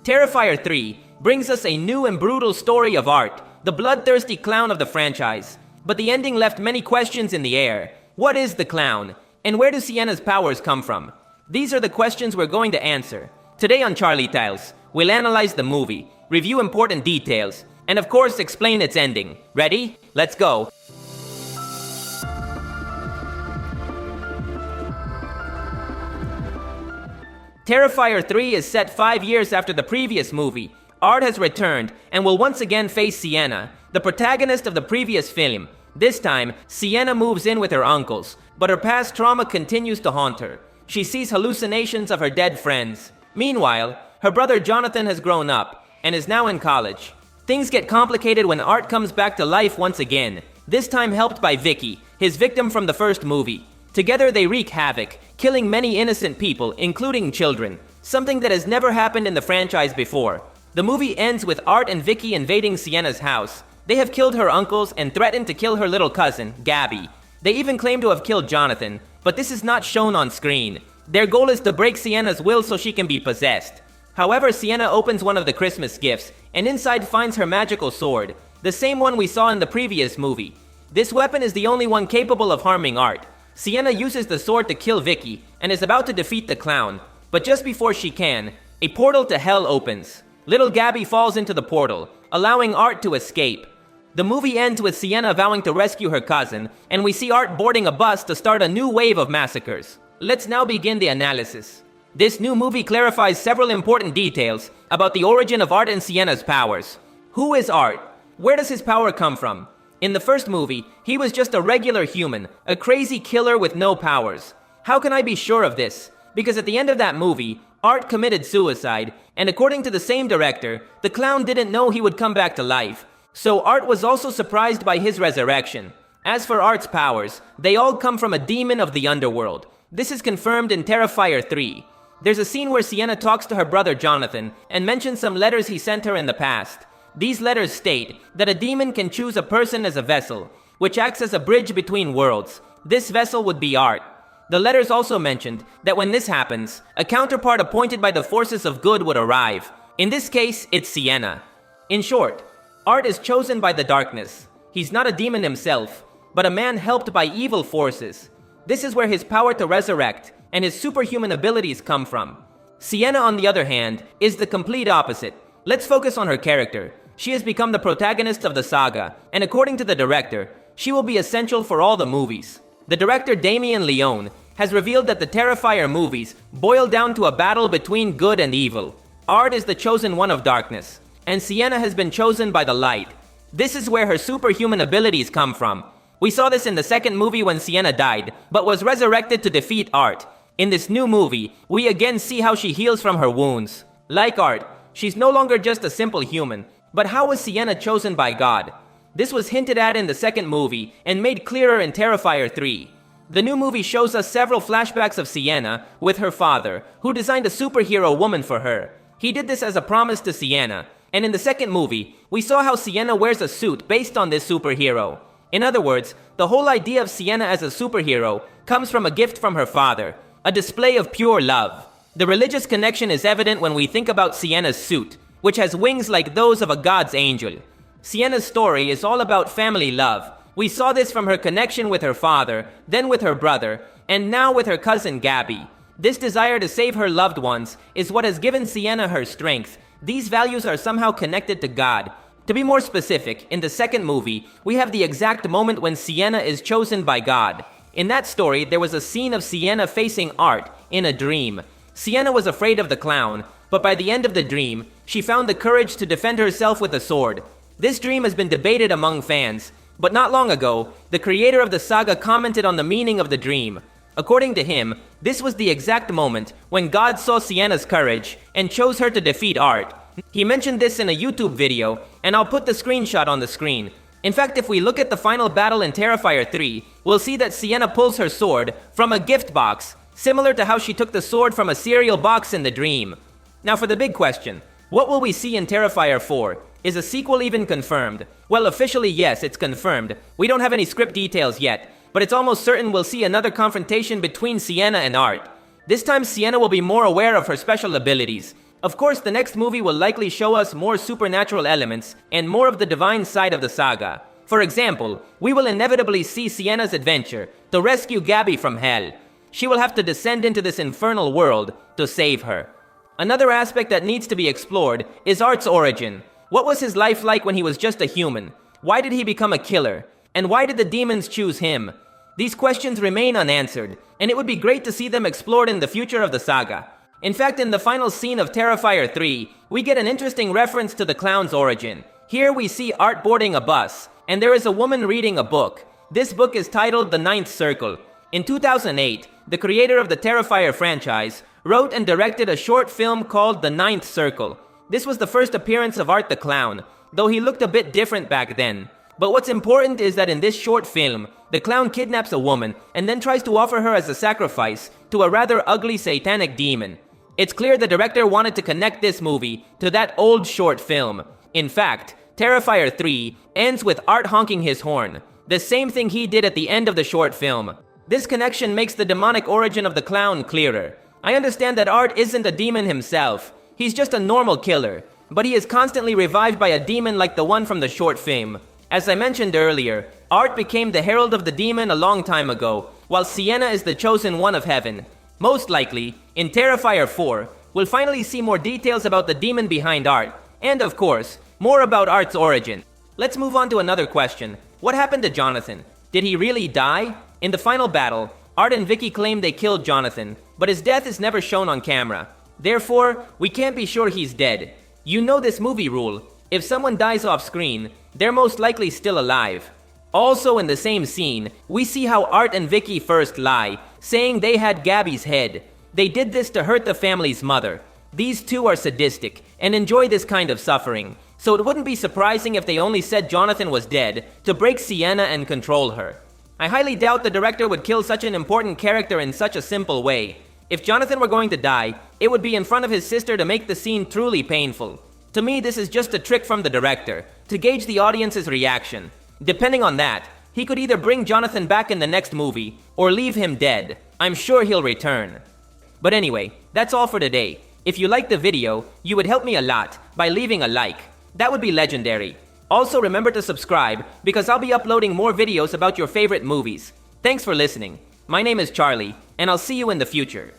Terrifier 3 brings us a new and brutal story of Art, the bloodthirsty clown of the franchise. But the ending left many questions in the air. What is the clown? And where do Sienna's powers come from? These are the questions we're going to answer. Today on Charlietales, we'll analyze the movie, review important details, and of course explain its ending. Ready? Let's go! Terrifier 3 is set 5 years after the previous movie. Art has returned and will once again face Sienna, the protagonist of the previous film. This time, Sienna moves in with her uncles, but her past trauma continues to haunt her. She sees hallucinations of her dead friends. Meanwhile, her brother Jonathan has grown up and is now in college. Things get complicated when Art comes back to life once again, this time helped by Vicky, his victim from the first movie. Together they wreak havoc, killing many innocent people, including children, something that has never happened in the franchise before. The movie ends with Art and Vicky invading Sienna's house. They have killed her uncles and threatened to kill her little cousin, Gabby. They even claim to have killed Jonathan, but this is not shown on screen. Their goal is to break Sienna's will so she can be possessed. However, Sienna opens one of the Christmas gifts, and inside finds her magical sword, the same one we saw in the previous movie. This weapon is the only one capable of harming Art. Sienna uses the sword to kill Vicky, and is about to defeat the clown. But just before she can, a portal to hell opens. Little Gabby falls into the portal, allowing Art to escape. The movie ends with Sienna vowing to rescue her cousin, and we see Art boarding a bus to start a new wave of massacres. Let's now begin the analysis. This new movie clarifies several important details about the origin of Art and Sienna's powers. Who is Art? Where does his power come from? In the first movie, he was just a regular human, a crazy killer with no powers. How can I be sure of this? Because at the end of that movie, Art committed suicide, and according to the same director, the clown didn't know he would come back to life. So Art was also surprised by his resurrection. As for Art's powers, they all come from a demon of the underworld. This is confirmed in Terrifier 3. There's a scene where Sienna talks to her brother Jonathan and mentions some letters he sent her in the past. These letters state that a demon can choose a person as a vessel, which acts as a bridge between worlds. This vessel would be Art. The letters also mentioned that when this happens, a counterpart appointed by the forces of good would arrive. In this case, it's Sienna. In short, Art is chosen by the darkness. He's not a demon himself, but a man helped by evil forces. This is where his power to resurrect and his superhuman abilities come from. Sienna, on the other hand, is the complete opposite. Let's focus on her character. She has become the protagonist of the saga, and according to the director, she will be essential for all the movies. The director Damien Leone has revealed that the Terrifier movies boil down to a battle between good and evil. Art is the chosen one of darkness, and Sienna has been chosen by the light. This is where her superhuman abilities come from. We saw this in the second movie when Sienna died, but was resurrected to defeat Art. In this new movie, we again see how she heals from her wounds. Like Art, she's no longer just a simple human, but how was Sienna chosen by God? This was hinted at in the second movie and made clearer in Terrifier 3. The new movie shows us several flashbacks of Sienna with her father, who designed a superhero woman for her. He did this as a promise to Sienna, and in the second movie, we saw how Sienna wears a suit based on this superhero. In other words, the whole idea of Sienna as a superhero comes from a gift from her father, a display of pure love. The religious connection is evident when we think about Sienna's suit, which has wings like those of a god's angel. Sienna's story is all about family love. We saw this from her connection with her father, then with her brother, and now with her cousin Gabby. This desire to save her loved ones is what has given Sienna her strength. These values are somehow connected to God. To be more specific, in the second movie, we have the exact moment when Sienna is chosen by God. In that story, there was a scene of Sienna facing Art in a dream. Sienna was afraid of the clown, but by the end of the dream, she found the courage to defend herself with a sword. This dream has been debated among fans, but not long ago, the creator of the saga commented on the meaning of the dream. According to him, this was the exact moment when God saw Sienna's courage and chose her to defeat Art. He mentioned this in a YouTube video, and I'll put the screenshot on the screen. In fact, if we look at the final battle in Terrifier 3, we'll see that Sienna pulls her sword from a gift box, similar to how she took the sword from a cereal box in the dream. Now for the big question, what will we see in Terrifier 4? Is a sequel even confirmed? Well, officially yes, it's confirmed. We don't have any script details yet, but it's almost certain we'll see another confrontation between Sienna and Art. This time Sienna will be more aware of her special abilities. Of course, the next movie will likely show us more supernatural elements and more of the divine side of the saga. For example, we will inevitably see Sienna's adventure to rescue Gabby from hell. She will have to descend into this infernal world to save her. Another aspect that needs to be explored is Art's origin. What was his life like when he was just a human? Why did he become a killer? And why did the demons choose him? These questions remain unanswered, and it would be great to see them explored in the future of the saga. In fact, in the final scene of Terrifier 3, we get an interesting reference to the clown's origin. Here we see Art boarding a bus, and there is a woman reading a book. This book is titled The Ninth Circle. In 2008, the creator of the Terrifier franchise wrote and directed a short film called The Ninth Circle. This was the first appearance of Art the Clown, though he looked a bit different back then. But what's important is that in this short film, the clown kidnaps a woman and then tries to offer her as a sacrifice to a rather ugly satanic demon. It's clear the director wanted to connect this movie to that old short film. In fact, Terrifier 3 ends with Art honking his horn, the same thing he did at the end of the short film. This connection makes the demonic origin of the clown clearer. I understand that Art isn't a demon himself. He's just a normal killer, but he is constantly revived by a demon like the one from the short film. As I mentioned earlier, Art became the herald of the demon a long time ago, while Sienna is the chosen one of heaven. Most likely, in Terrifier 4, we'll finally see more details about the demon behind Art, and of course, more about Art's origin. Let's move on to another question. What happened to Jonathan? Did he really die? In the final battle, Art and Vicky claim they killed Jonathan, but his death is never shown on camera. Therefore, we can't be sure he's dead. You know this movie rule. If someone dies off screen, they're most likely still alive. Also in the same scene, we see how Art and Vicky first lie, saying they had Gabby's head. They did this to hurt the family's mother. These two are sadistic and enjoy this kind of suffering, so it wouldn't be surprising if they only said Jonathan was dead to break Sienna and control her. I highly doubt the director would kill such an important character in such a simple way. If Jonathan were going to die, it would be in front of his sister to make the scene truly painful. To me, this is just a trick from the director, to gauge the audience's reaction. Depending on that, he could either bring Jonathan back in the next movie, or leave him dead. I'm sure he'll return. But anyway, that's all for today. If you liked the video, you would help me a lot by leaving a like. That would be legendary. Also remember to subscribe, because I'll be uploading more videos about your favorite movies. Thanks for listening. My name is Charlie, and I'll see you in the future.